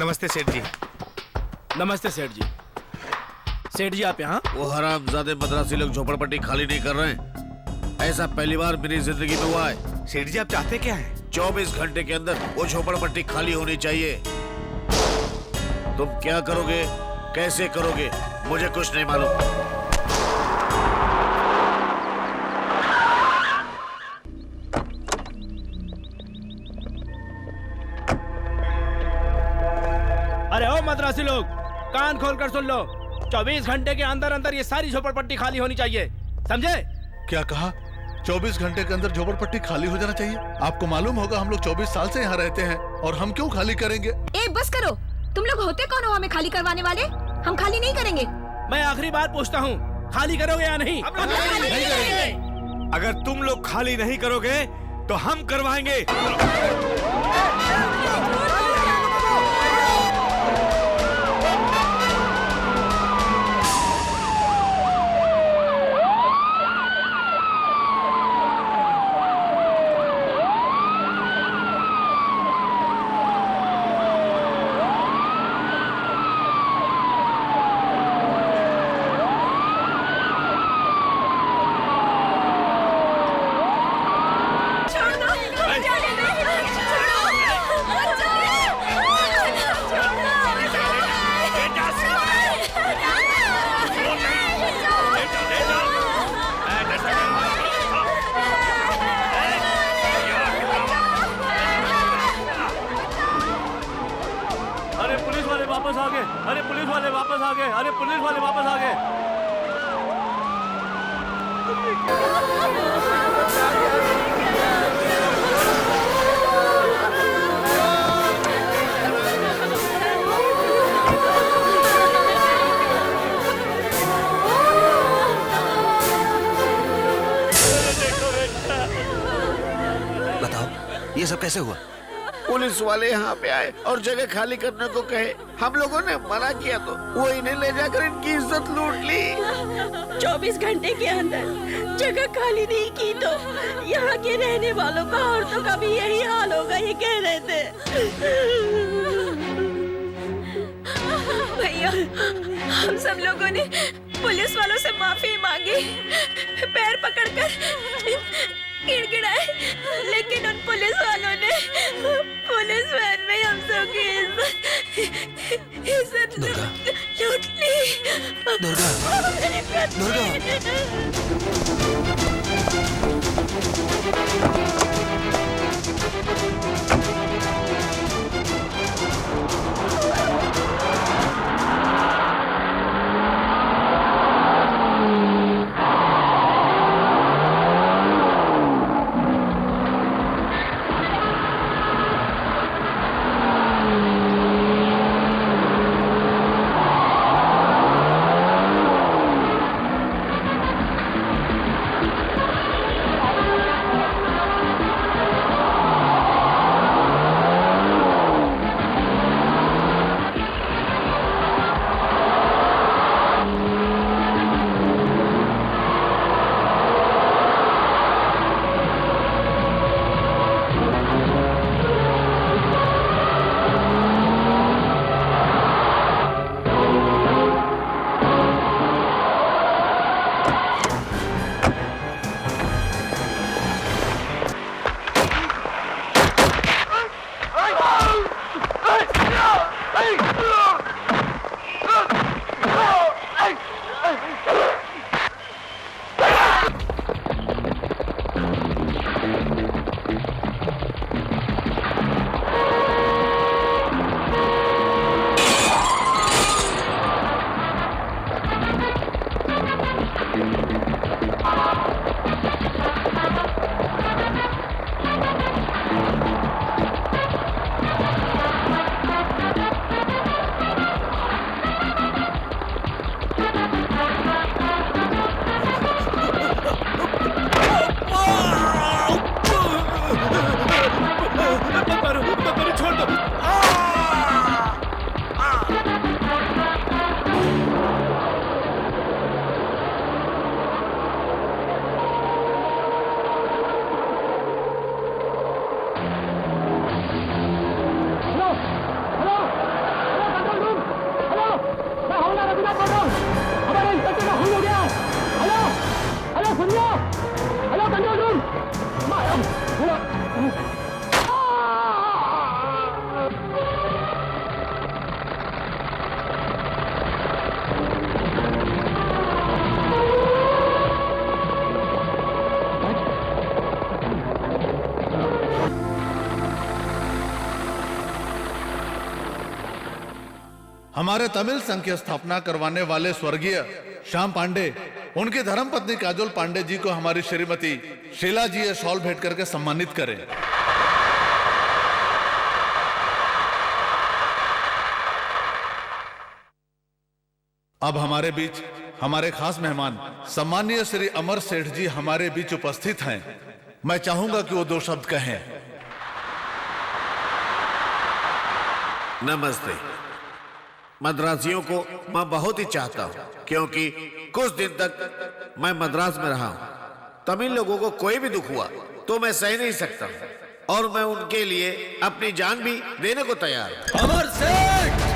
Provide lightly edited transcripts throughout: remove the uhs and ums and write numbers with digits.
नमस्ते सेठ जी। नमस्ते सेठ जी। सेठ जी आप यहाँ? वो हरामजादे मद्रासी लोग झोपड़पट्टी खाली नहीं कर रहे हैं। ऐसा पहली बार मेरी जिंदगी में हुआ है। सेठ जी आप चाहते क्या हैं? 24 घंटे के अंदर वो झोपड़पट्टी खाली होनी चाहिए। तुम क्या करोगे, कैसे करोगे, मुझे कुछ नहीं मालूम। अरे ओ मद्रासी लोग, कान खोल कर सुन लो। 24 घंटे के अंदर अंदर ये सारी झोपड़पट्टी खाली होनी चाहिए, समझे? क्या कहा? 24 घंटे के अंदर झोपड़पट्टी खाली हो जाना चाहिए? आपको मालूम होगा हम लोग 24 साल से यहाँ रहते हैं और हम क्यों खाली करेंगे? ए बस करो, तुम लोग होते कौन हो हमें खाली करवाने वाले? हम खाली नहीं करेंगे। मैं आखिरी बार पूछता हूँ, खाली करोगे या नहीं? हम खाली नहीं करेंगे। अगर तुम लोग खाली नहीं करोगे तो हम करवाएंगे। अरे पुलिस वाले वापस आ गए। अरे पुलिस वाले वापस आ गए। अरे पुलिस वाले वापस आ गए। बताओ ये सब कैसे हुआ? पुलिस वाले यहाँ पे आए और जगह खाली करने को कहे। हम लोगों ने मना किया तो वो इन्हें ले जाकर इनकी इज्जत लूट ली। 24 घंटे के अंदर जगह खाली नहीं की तो यहाँ के रहने वालों का औरतों का भी यही हाल होगा, ये कह रहे थे। भैया हम सब लोगों ने पुलिस वालों से माफी मांगी, पैर पकड़कर गिड़गिड़ाए, लेकिन उन पुलिस वालों ने पुलिस वैन में हम सब की इज्जत लूट ली। दुर्गा, हमारे तमिल संघ की स्थापना करवाने वाले स्वर्गीय श्याम पांडे, उनकी धर्मपत्नी काजोल पांडे जी को हमारी श्रीमती शीला जी ये शॉल भेंट करके सम्मानित करें। अब हमारे बीच हमारे खास मेहमान सम्मानीय श्री अमर सेठ जी हमारे बीच उपस्थित हैं। मैं चाहूंगा कि वो 2 शब्द कहें। नमस्ते। मद्रासियों को मैं बहुत ही चाहता हूं, क्योंकि कुछ दिन तक मैं मद्रास में रहा हूं। तमिल लोगों को कोई भी दुख हुआ तो मैं सह नहीं सकता, और मैं उनके लिए अपनी जान भी देने को तैयार हूं। अमर सेठ!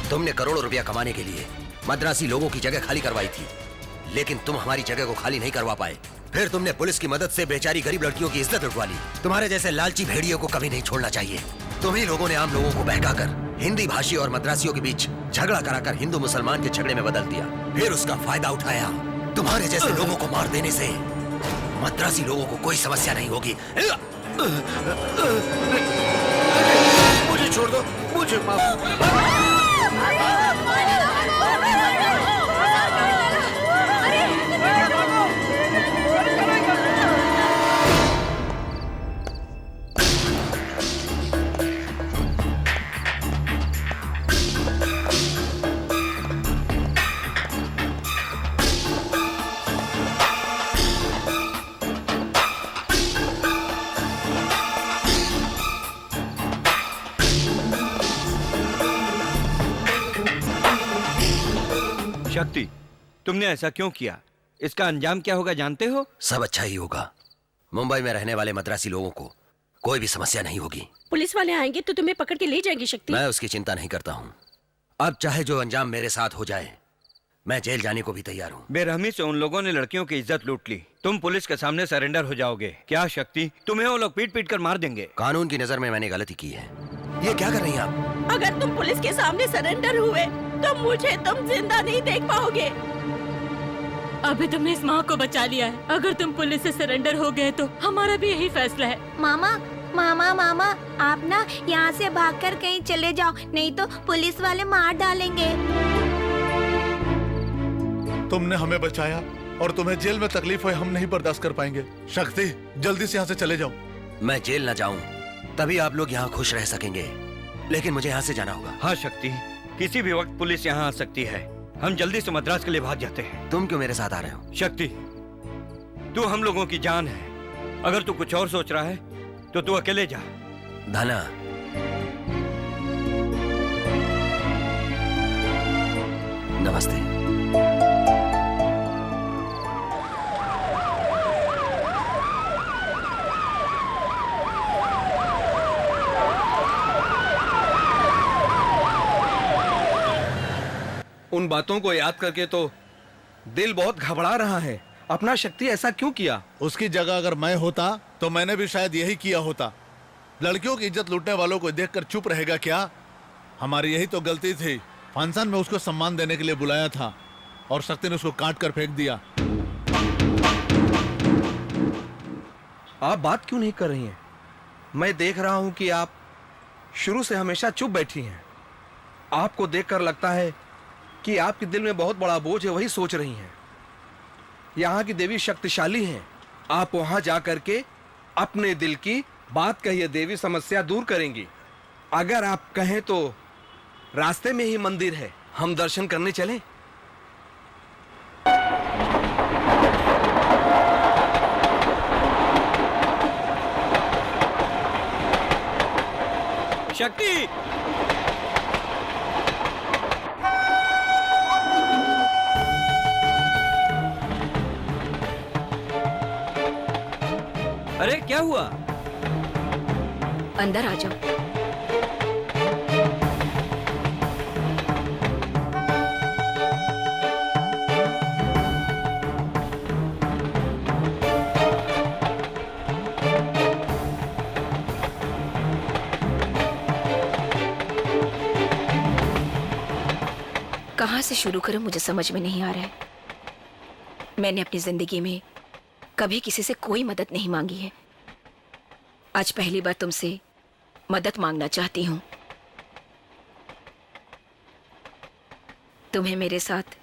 तुमने करोड़ों रुपया कमाने के लिए मद्रासी लोगों की जगह खाली करवाई थी, लेकिन तुम हमारी जगह को खाली नहीं करवा पाए। फिर तुमने पुलिस की मदद से बेचारी गरीब लड़कियों की इज्जत उठवा ली। तुम्हारे जैसे लालची भेड़ियों को कभी नहीं छोड़ना चाहिए। तुम्ही लोगों ने आम लोगों को बहकाकर हिंदी भाषी और मद्रासियों के बीच झगड़ा कराकर हिंदू मुसलमान के झगड़े में बदल दिया, फिर उसका फायदा उठाया। तुम्हारे जैसे लोगों को मार देने से मद्रासी लोगों को कोई समस्या नहीं होगी। मुझे छोड़ दो, मुझे माफ। शक्ति, तुमने ऐसा क्यों किया? इसका अंजाम क्या होगा जानते हो? सब अच्छा ही होगा। मुंबई में रहने वाले मद्रासी लोगों को कोई भी समस्या नहीं होगी। पुलिस वाले आएंगे तो तुम्हें पकड़ के ले जाएंगे शक्ति। मैं उसकी चिंता नहीं करता हूँ। अब चाहे जो अंजाम मेरे साथ हो जाए, मैं जेल जाने को भी तैयार हूँ। बेरहमी से उन लोगों ने लड़कियों की इज्जत लूट ली। तुम पुलिस के सामने सरेंडर हो जाओगे क्या शक्ति? तुम्हें वो लोग पीट पीट कर मार देंगे। कानून की नजर में मैंने गलती की है। ये क्या कर रही हैं आप? अगर तुम पुलिस के सामने सरेंडर हुए तो मुझे तुम जिंदा नहीं देख पाओगे। अभी तुमने इस माँ को बचा लिया है। अगर तुम पुलिस से सरेंडर हो गए तो हमारा भी यही फैसला है। मामा मामा मामा, आप ना यहाँ से भागकर कहीं चले जाओ, नहीं तो पुलिस वाले मार डालेंगे। तुमने हमें बचाया और तुम्हें जेल में तकलीफ हुई, हम नहीं बर्दाश्त कर पाएंगे। शक्ति, जल्दी से यहाँ से चले जाओ। मैं जेल न जाऊं तभी आप लोग यहाँ खुश रह सकेंगे, लेकिन मुझे यहाँ से जाना होगा। हाँ शक्ति, किसी भी वक्त पुलिस यहाँ आ सकती है। हम जल्दी से मद्रास के लिए भाग जाते हैं। तुम क्यों मेरे साथ आ रहे हो? शक्ति, तू हम लोगों की जान है। अगर तू कुछ और सोच रहा है तो तू अकेले जा। धना, नमस्ते। उन बातों को याद करके तो दिल बहुत घबरा रहा है। अपना शक्ति ऐसा क्यों किया? उसकी जगह अगर मैं होता तो मैंने भी शायद यही किया होता। लड़कियों की इज्जत लूटने वालों को देखकर चुप रहेगा क्या? हमारी यही तो गलती थी। फंक्शन में उसको सम्मान देने के लिए बुलाया था और शक्ति ने उसको काट कर फेंक दिया। आप बात क्यों नहीं कर रही हैं? मैं देख रहा हूं कि आप शुरू से हमेशा चुप बैठी हैं। आपको देखकर लगता है कि आपके दिल में बहुत बड़ा बोझ है, वही सोच रही हैं। यहाँ की देवी शक्तिशाली हैं। आप वहां जाकर के अपने दिल की बात कहिए, देवी समस्या दूर करेंगी। अगर आप कहें तो रास्ते में ही मंदिर है, हम दर्शन करने चलें? शक्ति, अरे क्या हुआ? अंदर आ जाओ। कहाँ से शुरू करूं मुझे समझ में नहीं आ रहा है। मैंने अपनी जिंदगी में कभी किसी से कोई मदद नहीं मांगी है। आज पहली बार तुमसे मदद मांगना चाहती हूँ। तुम्हें मेरे साथ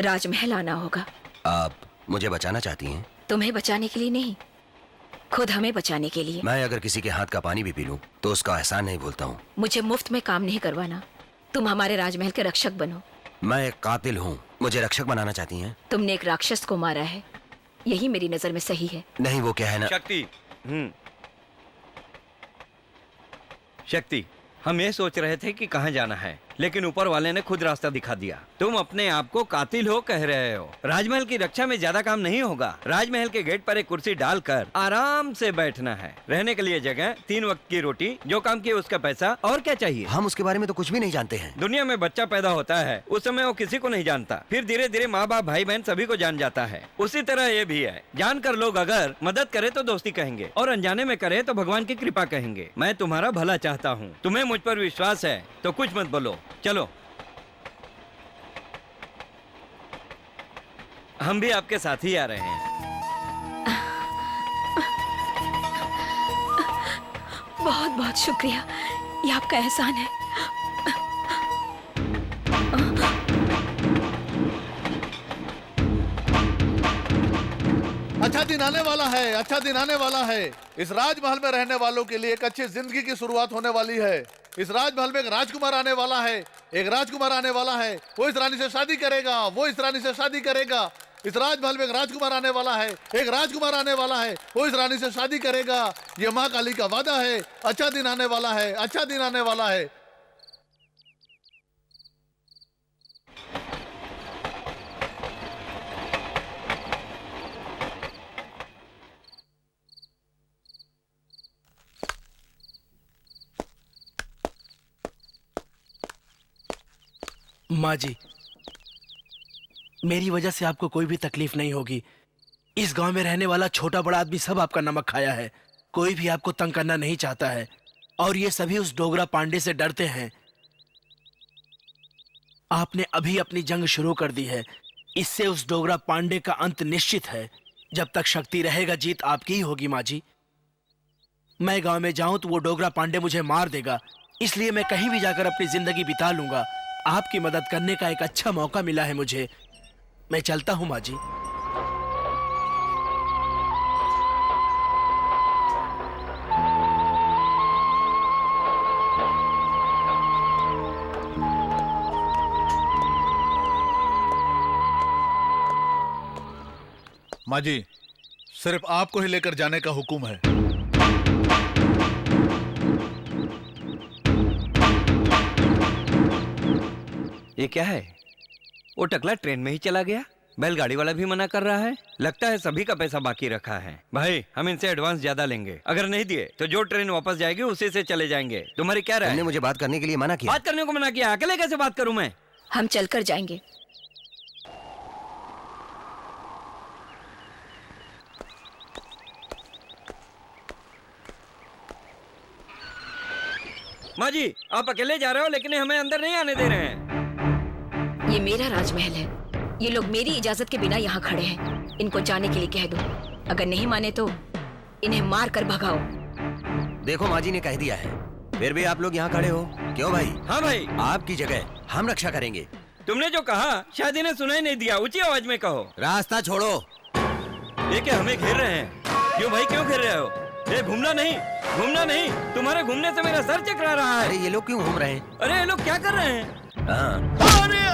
राजमहल आना होगा। आप मुझे बचाना चाहती हैं? तुम्हें बचाने के लिए नहीं, खुद हमें बचाने के लिए। मैं अगर किसी के हाथ का पानी भी पी लूं तो उसका एहसान नहीं भूलता हूँ। मुझे मुफ्त में काम नहीं करवाना। तुम हमारे राजमहल के रक्षक बनो। मैं एक कातिल हूँ, मुझे रक्षक बनाना चाहती हैं? तुमने एक राक्षस को मारा है, यही मेरी नजर में सही है। नहीं, वो क्या है ना। शक्ति, शक्ति, हम ये सोच रहे थे कि कहाँ जाना है, लेकिन ऊपर वाले ने खुद रास्ता दिखा दिया। तुम अपने आप को कातिल हो कह रहे हो। राजमहल की रक्षा में ज्यादा काम नहीं होगा। राजमहल के गेट पर एक कुर्सी डालकर आराम से बैठना है, रहने के लिए जगह, 3 वक्त की रोटी, जो काम किए उसका पैसा, और क्या चाहिए। हम उसके बारे में तो कुछ भी नहीं जानते हैं। दुनिया में बच्चा पैदा होता है, उस समय वो किसी को नहीं जानता, फिर धीरे धीरे माँ बाप भाई बहन सभी को जान जाता है। उसी तरह ये भी है, जानकर लोग अगर मदद करे तो दोस्ती कहेंगे, और अनजाने में करे तो भगवान की कृपा कहेंगे। मैं तुम्हारा भला चाहता हूँ, तुम्हें मुझ पर विश्वास है तो कुछ मत बोलो। चलो, हम भी आपके साथ ही आ रहे हैं। बहुत बहुत शुक्रिया, ये आपका एहसान है। अच्छा दिन आने वाला है, अच्छा दिन आने वाला है। इस राजमहल में रहने वालों के लिए एक अच्छी जिंदगी की शुरुआत होने वाली है। इस राजमहल में एक राजकुमार आने वाला है, एक राजकुमार आने वाला है। वो इस रानी से शादी करेगा, वो इस रानी से शादी करेगा। इस राजमहल में एक राजकुमार आने वाला है, एक राजकुमार आने वाला है। वो इस रानी से शादी करेगा। ये माँ काली का वादा है। अच्छा दिन आने वाला है, अच्छा दिन आने वाला है। माँ जी, मेरी वजह से आपको कोई भी तकलीफ नहीं होगी। इस गांव में रहने वाला छोटा बड़ा आदमी सब आपका नमक खाया है। कोई भी आपको तंग करना नहीं चाहता है, और ये सभी उस डोगरा पांडे से डरते हैं। आपने अभी अपनी जंग शुरू कर दी है, इससे उस डोगरा पांडे का अंत निश्चित है। जब तक शक्ति रहेगा जीत आपकी ही होगी माँ जी। मैं गांव में जाऊं तो वो डोगरा पांडे मुझे मार देगा, इसलिए मैं कहीं भी जाकर अपनी जिंदगी बिता लूंगा। आपकी मदद करने का एक अच्छा मौका मिला है मुझे। मैं चलता हूं माँ जी। माँ जी, सिर्फ आपको ही लेकर जाने का हुक्म है। ये क्या है? वो टकला ट्रेन में ही चला गया। बैलगाड़ी वाला भी मना कर रहा है। लगता है सभी का पैसा बाकी रखा है। भाई, हम इनसे एडवांस ज्यादा लेंगे। अगर नहीं दिए तो जो ट्रेन वापस जाएगी उसी से चले जाएंगे। तुम्हारी क्या राय? तुमने मुझे बात करने के लिए मना किया। बात करने को मना किया, अकेले कैसे बात करूं मैं? हम चलकर जाएंगे। माँ जी, आप अकेले जा रहे हो, लेकिन हमें अंदर नहीं आने दे रहे हैं। ये मेरा राजमहल है। ये लोग मेरी इजाजत के बिना यहाँ खड़े हैं। इनको जाने के लिए कह दो। अगर नहीं माने तो इन्हें मार कर भगाओ। देखो, माँ जी ने कह दिया है, फिर भी आप लोग यहाँ खड़े हो क्यों भाई? हाँ भाई, आपकी जगह हम रक्षा करेंगे। तुमने जो कहा शायद इन्हें सुनाई नहीं दिया। ऊंची आवाज में कहो। रास्ता छोड़ो। ये क्या हमें घेर रहे हैं? क्यों भाई, क्यों घेर रहे हो? ये घूमना नहीं, घूमना नहीं। तुम्हारे घूमने से मेरा सर चकरा रहा है। अरे ये लोग क्यों घूम रहे हैं? अरे ये लोग क्या कर रहे हैं? हाँ। अरे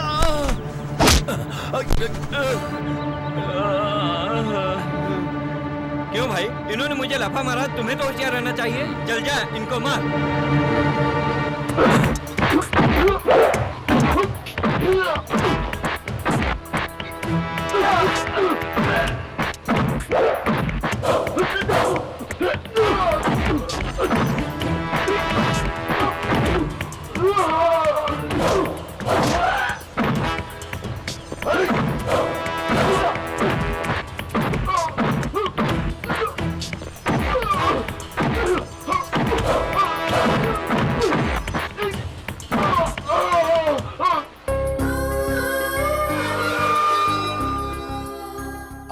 क्यों भाई, इन्होंने मुझे लाफा मारा। तुम्हें तो होशियार रहना चाहिए। चल जा, इनको मार।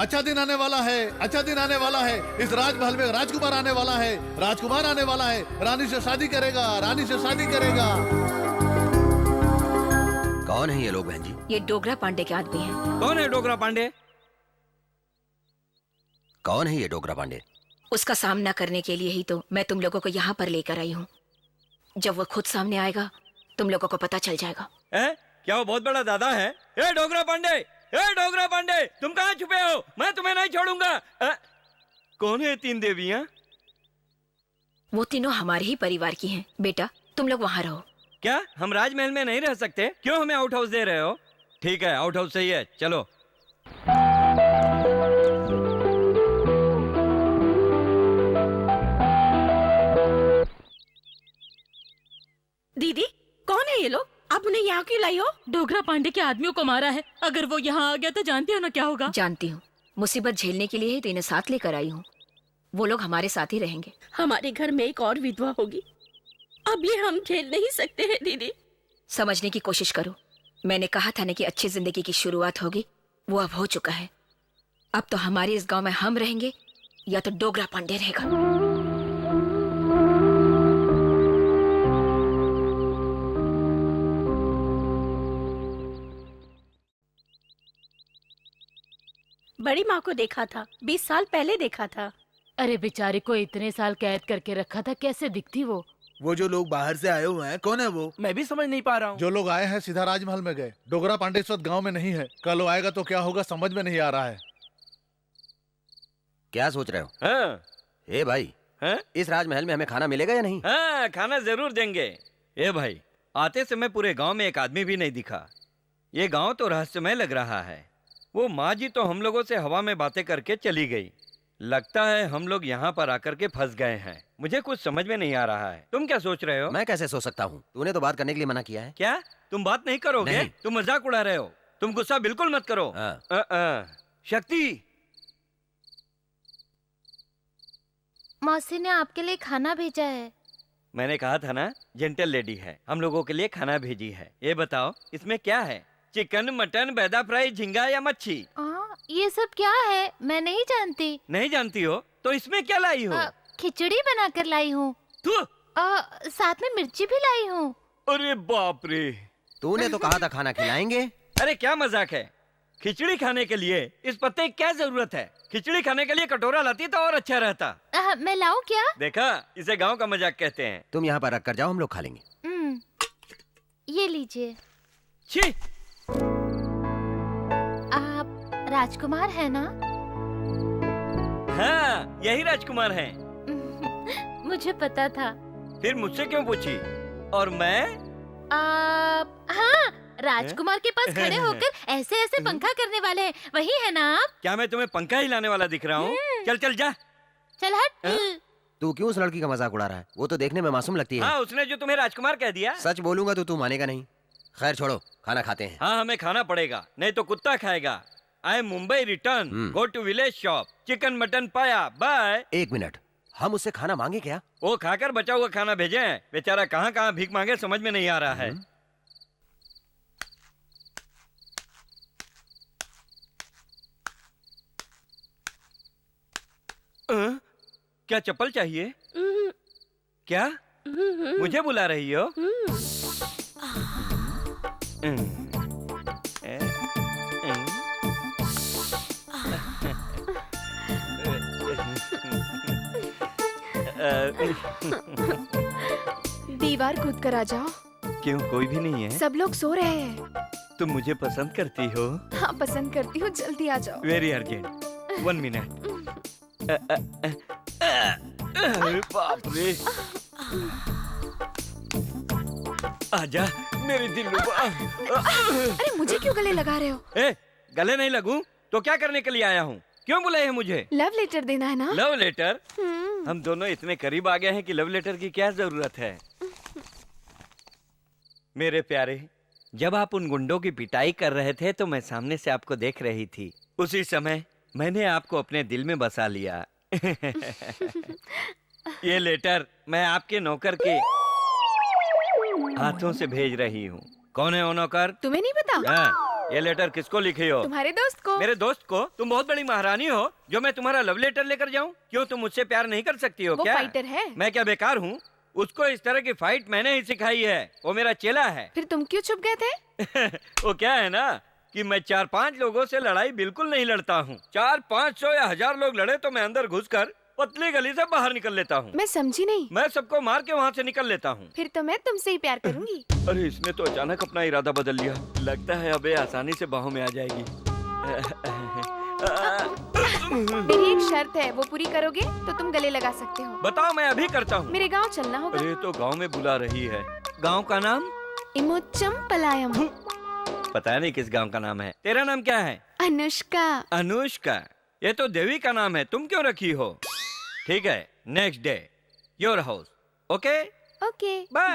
अच्छा दिन आने वाला है, अच्छा दिन आने वाला है। इस राजमहल में राजकुमार आने वाला है, राजकुमार आने वाला है। रानी से शादी करेगा, रानी से शादी करेगा। कौन है ये लोग बहन जी? ये डोगरा पांडे के आदमी हैं। कौन है डोगरा पांडे? कौन है ये डोगरा पांडे? उसका सामना करने के लिए ही तो मैं तुम लोगों को यहाँ पर लेकर आई हूँ। जब वो खुद सामने आएगा तुम लोगों को पता चल जाएगा। क्या वो बहुत बड़ा दादा है? ए डोगरा पांडे, ए डोगरा पांडे, तुम कहाँ छुपे हो? मैं तुम्हें नहीं छोड़ूंगा। कौन है तीन देवियाँ? वो तीनों हमारे ही परिवार की हैं। बेटा तुम लोग वहाँ रहो। क्या हम राजमहल में नहीं रह सकते? क्यों हमें आउट हाउस दे रहे हो? ठीक है, आउट हाउस सही है, चलो। दीदी कौन है ये लोग? आप उन्हें यहाँ क्यों लाई हो? डोगरा पांडे के आदमियों को मारा है। अगर वो यहाँ आ गया तो जानती हो ना क्या होगा। जानती हूँ, मुसीबत झेलने के लिए ही तो इन्हें साथ लेकर आई हूँ। वो लोग हमारे साथ ही रहेंगे। हमारे घर में एक और विधवा होगी, अब ये हम झेल नहीं सकते हैं दीदी। समझने की कोशिश करो। मैंने कहा था ना कि अच्छी जिंदगी की शुरुआत होगी, वो अब हो चुका है। अब तो हमारे इस गांव में हम रहेंगे या तो डोगरा पांडे रहेगा। बड़ी माँ को देखा था, 20 साल पहले देखा था। अरे बेचारे को इतने साल कैद करके रखा था, कैसे दिखती वो? वो जो लोग बाहर से आए हुए हैं, कौन है वो? मैं भी समझ नहीं पा रहा हूँ। जो लोग आए हैं सीधा राजमहल में गए। डोगरा पांडे इस वक्त गाँव में नहीं है। कल वो आएगा तो क्या होगा समझ में नहीं आ रहा है। क्या सोच रहे हो? हाँ, ए भाई, हाँ? इस राजमहल में हमें खाना मिलेगा या नहीं? हाँ, खाना जरूर देंगे। ए भाई, आते समय पूरे गांव में एक आदमी भी नहीं दिखा। ये गांव तो रहस्यमय लग रहा है। वो माँ जी तो हम लोगों से हवा में बातें करके चली गई। लगता है हम लोग यहाँ पर आकर के फंस गए हैं। मुझे कुछ समझ में नहीं आ रहा है। तुम क्या सोच रहे हो? मैं कैसे सोच सकता हूँ? तूने तो बात करने के लिए मना किया है। क्या तुम बात नहीं करोगे? नहीं। तुम मजाक उड़ा रहे हो। तुम गुस्सा बिल्कुल मत करो। शक्ति, मौसी ने आपके लिए खाना भेजा है। मैंने कहा था ना, जेंटल लेडी है, हम लोगों के लिए खाना भेजी है। ये बताओ इसमें क्या है? चिकन, मटन, बैदा फ्राई, झींगा या मच्छी? ये सब क्या है? मैं नहीं जानती। नहीं जानती हो तो इसमें क्या लाई हो? खिचड़ी बनाकर लाई हूँ। तू? साथ में मिर्ची भी लाई हूँ। अरे बाप रे! तूने तो कहा था खाना खिलाएंगे। अरे क्या मजाक है? खिचड़ी खाने के लिए इस पत्ते की क्या जरूरत है? खिचड़ी खाने के लिए कटोरा लाती तो और अच्छा रहता। मैं लाऊं क्या? देखा, इसे गांव का मजाक कहते हैं। तुम यहाँ पर रख कर जाओ, हम लोग खा लेंगे। ये लीजिए। छी! आप राजकुमार है ना? हाँ, यही राजकुमार हैं। मुझे पता था। फिर मुझसे क्यों पूछी? और मैं? हाँ, राजकुमार के पास खड़े होकर ऐसे ऐसे पंखा करने वाले हैं, वही है ना आप? क्या मैं तुम्हें पंखा हिलाने वाला दिख रहा हूँ? चल चल जा। चल हट। तू क्यों उस लड़की का मजाक उड़ा रहा है? वो तो देखने में मासूम लगती है। हाँ, उसने जो तुम्हें राजकुमार कह दिया। सच बोलूंगा तो तू मानेगा नहीं। खैर छोड़ो, खाना खाते हैं। हाँ, हमें खाना पड़ेगा, नहीं तो कुत्ता खाएगा। I Mumbai return, go to village shop, chicken mutton paya, bye. 1 minute, हम उससे खाना मांगे क्या? वो खाकर बचा हुआ खाना भेजे। बेचारा कहाँ कहाँ भीख मांगे समझ में नहीं आ रहा है। क्या चप्पल चाहिए? क्या मुझे बुला रही हो? दीवार कूद कर आ जाओ। क्यों, कोई भी नहीं है? सब लोग सो रहे हैं। तुम मुझे पसंद करती हो? हाँ, पसंद करती हूँ, जल्दी आ जाओ। Very urgent, 1 minute. बाप रे! आजा मेरी दिलरुबा। अरे मुझे क्यों गले लगा रहे हो? ए, गले नहीं लगूं तो क्या करने के लिए आया हूँ? क्यों बुलाए हैं मुझे? लव लेटर देना है ना? Love letter? हम दोनों इतने करीब आ गए हैं कि लव लेटर की क्या जरूरत है? मेरे प्यारे, जब आप उन गुंडों की पिटाई कर रहे थे तो मैं सामने से आपको देख रही थी। उसी समय मैंने आपको अपने दिल में बसा लिया। ये लेटर मैं आपके नौकर के हाथों से भेज रही हूँ। कौन है वो नौकर? तुम्हें नहीं पता? ये लेटर किसको लिखी हो? तुम्हारे दोस्त को। मेरे दोस्त को? तुम बहुत बड़ी महारानी हो जो मैं तुम्हारा लव लेटर लेकर जाऊं? क्यों तुम मुझसे प्यार नहीं कर सकती हो वो क्या? फाइटर है। मैं क्या बेकार हूँ? उसको इस तरह की फाइट मैंने ही सिखाई है, वो मेरा चेला है। फिर तुम क्यों छुप गए थे? वो क्या है ना कि मैं 4-5 लोगों से लड़ाई बिल्कुल नहीं लड़ता हूँ। 400-500 या 1000 लोग लड़े तो मैं अंदर घुसकर पतली गली से बाहर निकल लेता हूँ। मैं समझी नहीं। मैं सबको मार के वहाँ से निकल लेता हूँ। फिर तो मैं तुमसे ही प्यार करूंगी। अरे इसने तो अचानक अपना इरादा बदल लिया। लगता है अबे आसानी से बाहों में आ जाएगी। मेरी एक शर्त है, वो पूरी करोगे तो तुम गले लगा सकते हो। बताओ, मैं अभी करता हूँ। मेरे गांव चलना होगा। अरे तो गांव में बुला रही है। गांव का नाम? इमोचम पलायम। पता नहीं किस गांव का नाम है। तेरा नाम क्या है? अनुष्का। अनुष्का? ये तो देवी का नाम है, तुम क्यों रखी हो? ठीक है, next day your house. Okay okay bye.